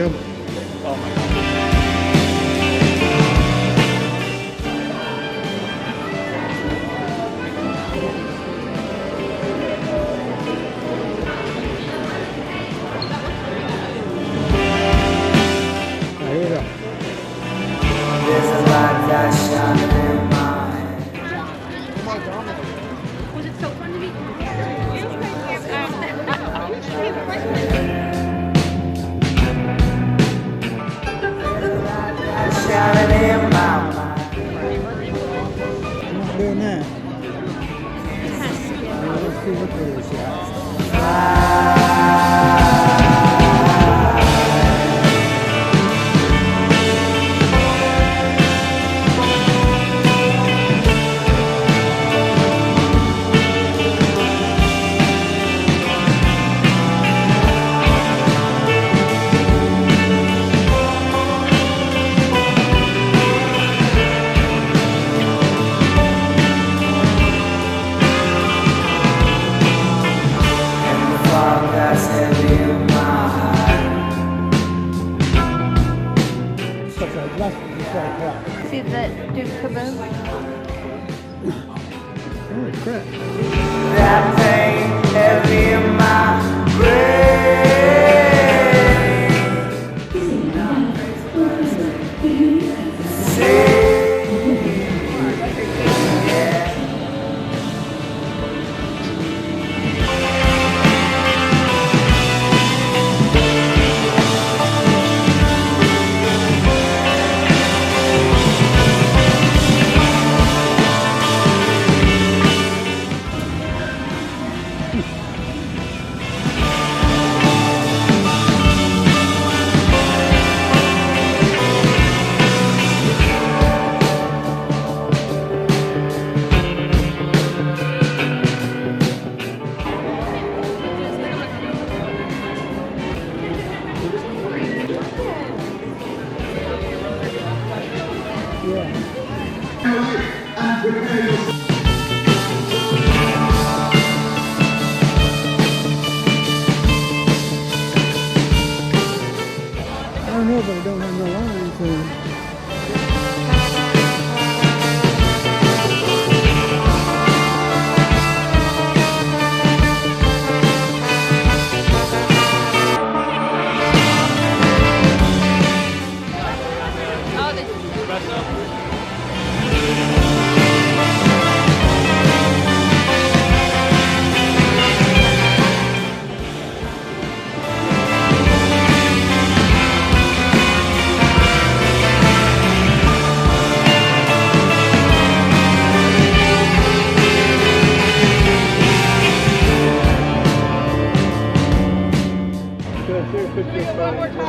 double. Oh my god. Here we go. There's a light that's shining in my head. Was it so fun to meet That's shining in my mind. I'm not doing that. Let's see what it is. And the fog that's heavy in my heart. Stuff like that. Just like that. See that Duke Kaboom? Holy crap. That pain heavy in my brain. Say, yeah. Yeah. I don't know, but I don't have no line, so. Oh, this Good, see a picture of